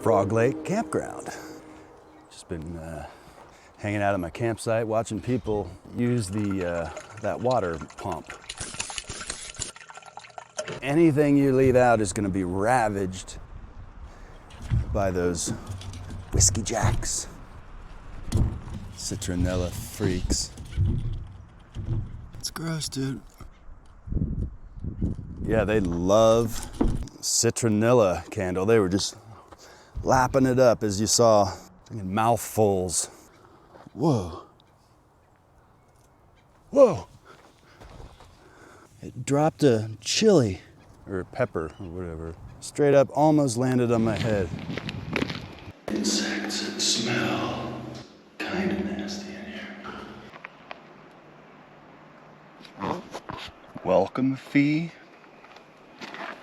Frog Lake Campground. Just been hanging out at my campsite, watching people use that water pump. Anything you leave out is going to be ravaged by those whiskey jacks, citronella freaks. It's gross, dude. Yeah, they love citronella candle. They were just lapping it up, as you saw, in mouthfuls. Whoa. Whoa. It dropped a chili, or pepper, or whatever. Straight up, almost landed on my head. Insects that smell kind of nasty in here. Welcome fee.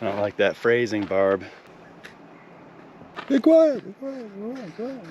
I don't like that phrasing, Barb. Be quiet, be quiet, be quiet.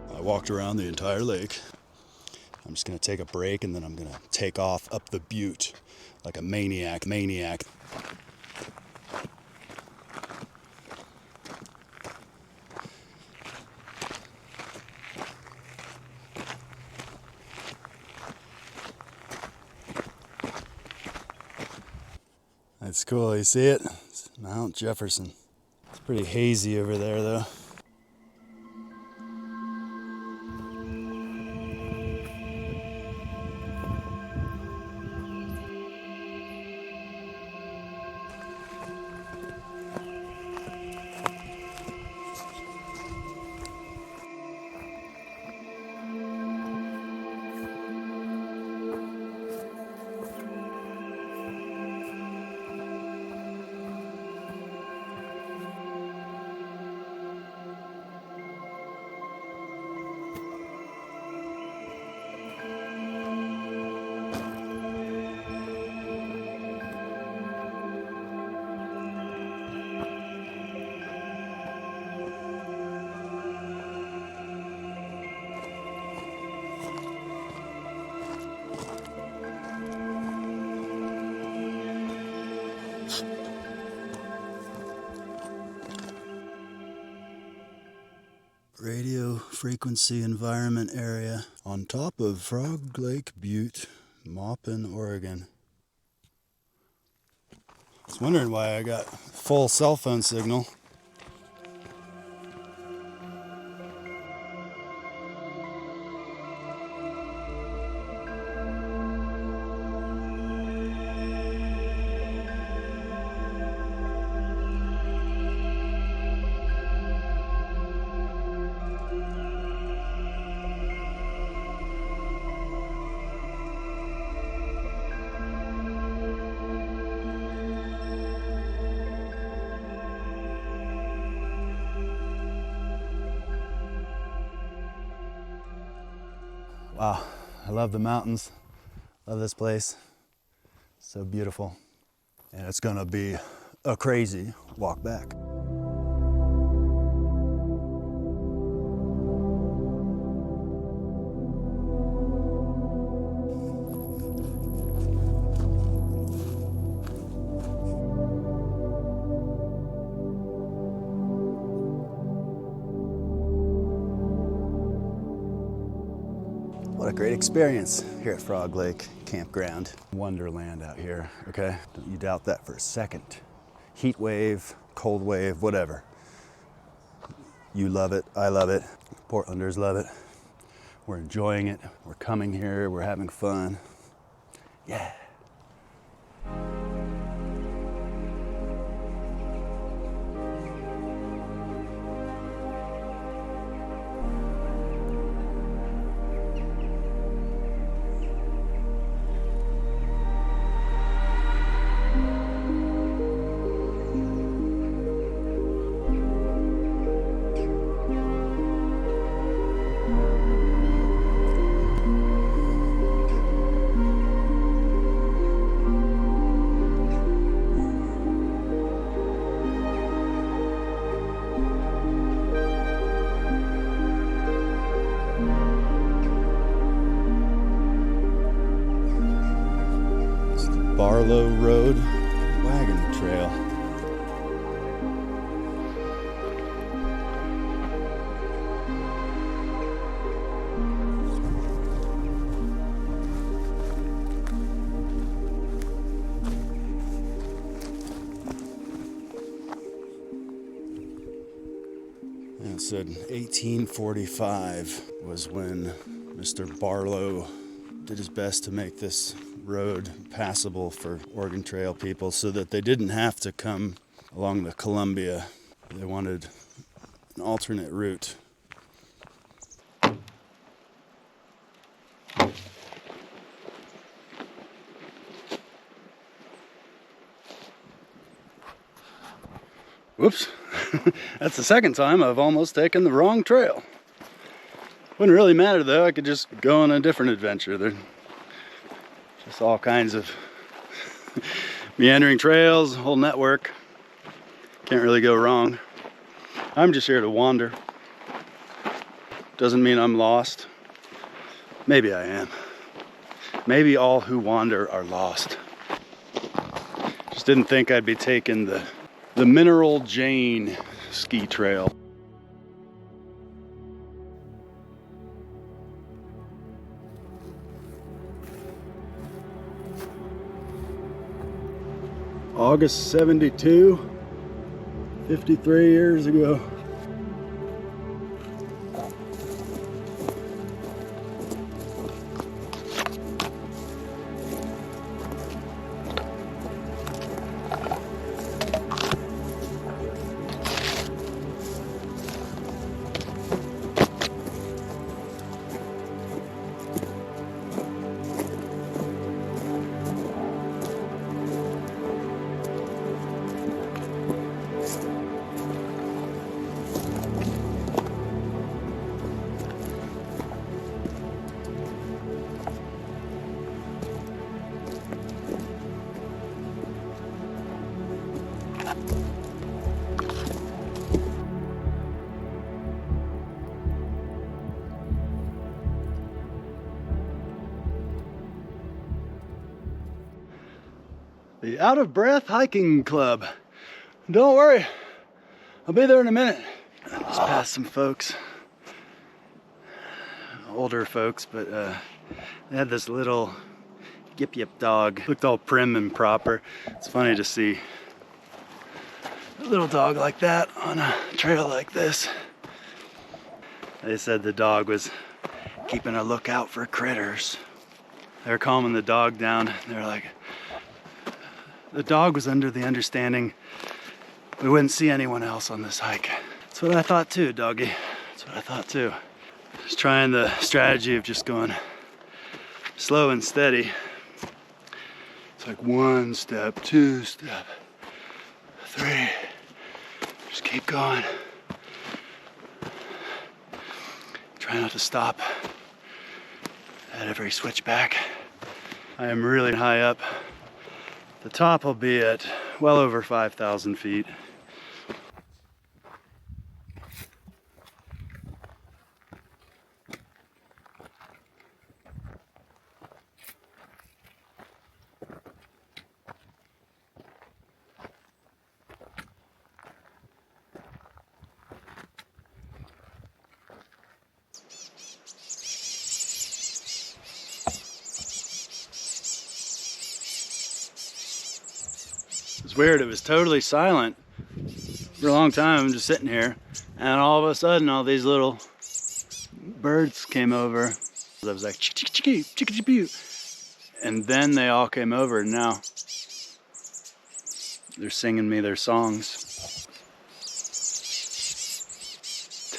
I walked around the entire lake. I'm just gonna take a break and then I'm gonna take off up the butte like a maniac. That's cool, you see it? It's Mount Jefferson. It's pretty hazy over there though. Radio frequency environment area on top of Frog Lake Butte, Maupin, Oregon. I was wondering why I got full cell phone signal. Wow, I love the mountains. Love this place. So beautiful. And it's gonna be a crazy walk back. What a great experience here at Frog Lake Campground. Wonderland out here, okay? Don't you doubt that for a second. Heat wave, cold wave, whatever. You love it, I love it. Portlanders love it. We're enjoying it. We're coming here, we're having fun. Yeah. Barlow Road wagon trail. And it said 1845 was when Mr. Barlow did his best to make this road passable for Oregon Trail people so that they didn't have to come along the Columbia. They wanted an alternate route. Whoops. That's the second time I've almost taken the wrong trail. Wouldn't really matter though, I could just go on a different adventure. There's just all kinds of meandering trails, whole network. Can't really go wrong. I'm just here to wander. Doesn't mean I'm lost. Maybe I am. Maybe all who wander are lost. Just didn't think I'd be taking the Mineral Jane ski trail. August 72, 53 years ago. The Out of Breath Hiking Club. Don't worry, I'll be there in a minute. Just passed some folks, older folks, but they had this little yip yip dog. Looked all prim and proper. It's funny to see a little dog like that on a trail like this. They said the dog was keeping a lookout for critters. They were calming the dog down. They're like, the dog was under the understanding we wouldn't see anyone else on this hike. That's what I thought too, doggy. That's what I thought too. Just trying the strategy of just going slow and steady. It's like 1 step, 2 step, 3. Just keep going. Try not to stop. at every switchback. I am really high up. The top will be at well over 5,000 feet. It's weird, it was totally silent for a long time. I'm just sitting here, and all of a sudden all these little birds came over. I was like, chick chick chick chick chick, and then they all came over, and now they're singing me their songs.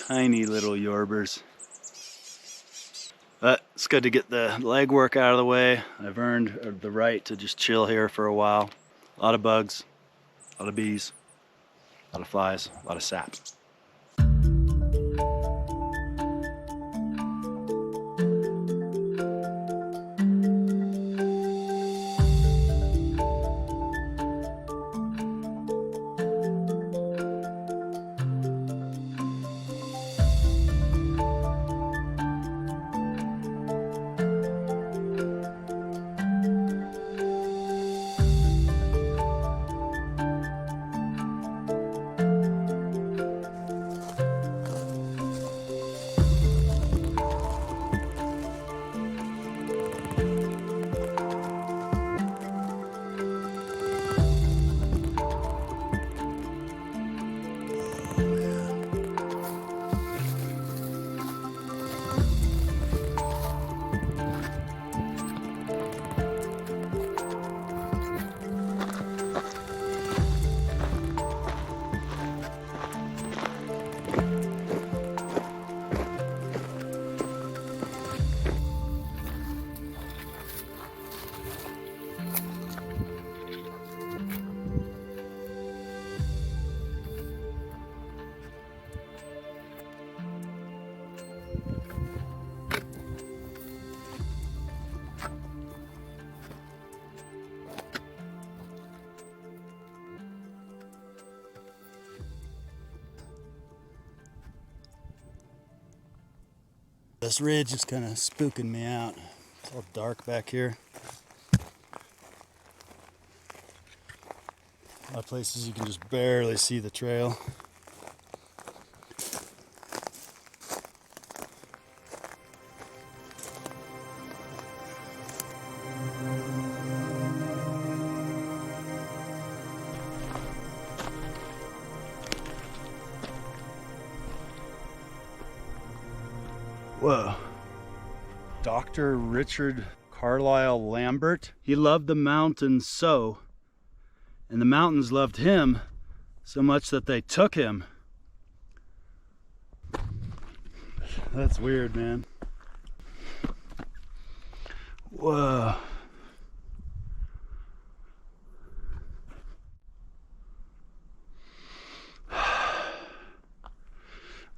Tiny little yorbers. But it's good to get the legwork out of the way. I've earned the right to just chill here for a while. A lot of bugs, a lot of bees, a lot of flies, a lot of sap. This ridge is kind of spooking me out. It's all dark back here. A lot of places you can just barely see the trail. Whoa. Dr. Richard Carlisle Lambert. He loved the mountains so, and the mountains loved him so much that they took him. That's weird, man. Whoa.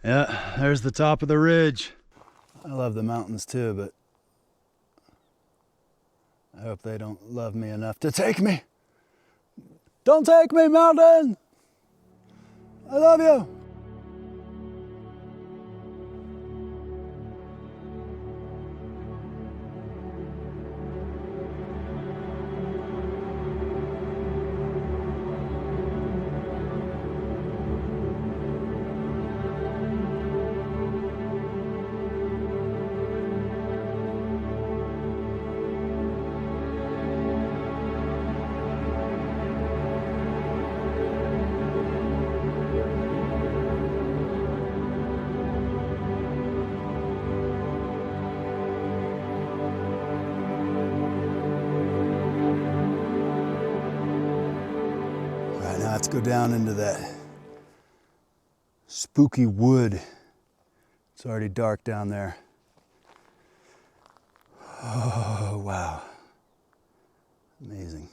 Yeah, there's the top of the ridge. I love the mountains too, but I hope they don't love me enough to take me. Don't take me, mountain! I love you! Now let's go down into that spooky wood. It's already dark down there. Oh, wow. Amazing.